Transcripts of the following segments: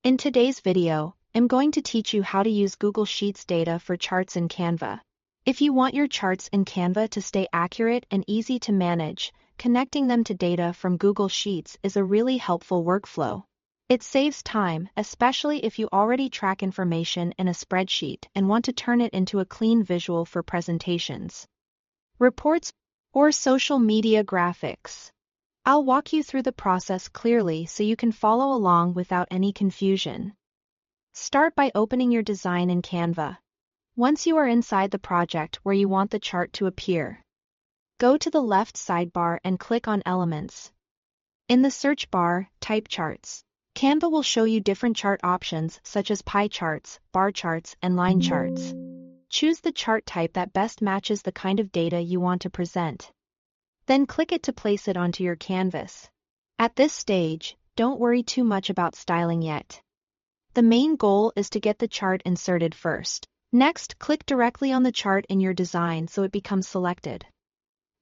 In today's video, I'm going to teach you how to use Google Sheets data for charts in Canva. If you want your charts in Canva to stay accurate and easy to manage, connecting them to data from Google Sheets is a really helpful workflow. It saves time, especially if you already track information in a spreadsheet and want to turn it into a clean visual for presentations, reports, or social media graphics. I'll walk you through the process clearly so you can follow along without any confusion. Start by opening your design in Canva. Once you are inside the project where you want the chart to appear, go to the left sidebar and click on Elements. In the search bar, type Charts. Canva will show you different chart options such as pie charts, bar charts, and line charts. Choose the chart type that best matches the kind of data you want to present. Then click it to place it onto your canvas. At this stage, don't worry too much about styling yet. The main goal is to get the chart inserted first. Next, click directly on the chart in your design so it becomes selected.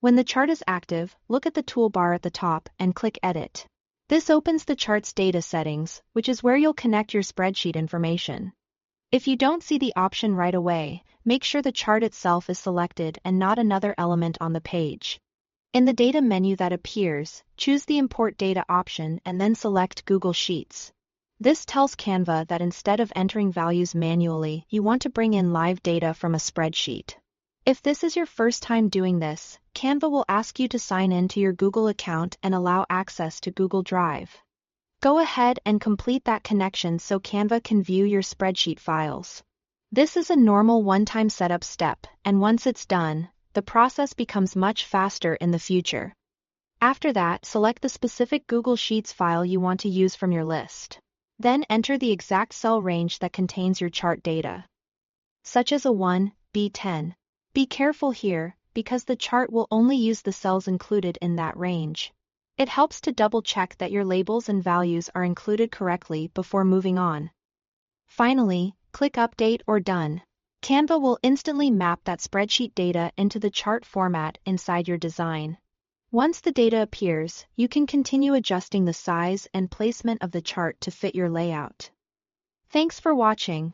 When the chart is active, look at the toolbar at the top and click Edit. This opens the chart's data settings, which is where you'll connect your spreadsheet information. If you don't see the option right away, make sure the chart itself is selected and not another element on the page. In the data menu that appears, choose the Import Data option and then select Google Sheets. This tells Canva that instead of entering values manually, you want to bring in live data from a spreadsheet. If this is your first time doing this, Canva will ask you to sign in to your Google account and allow access to Google Drive. Go ahead and complete that connection so Canva can view your spreadsheet files. This is a normal one-time setup step, and once it's done, the process becomes much faster in the future. After that, select the specific Google Sheets file you want to use from your list. Then enter the exact cell range that contains your chart data, such as a 1B10. Be careful here, because the chart will only use the cells included in that range. It helps to double-check that your labels and values are included correctly before moving on. Finally, click Update or Done. Canva will instantly map that spreadsheet data into the chart format inside your design. Once the data appears, you can continue adjusting the size and placement of the chart to fit your layout. Thanks for watching.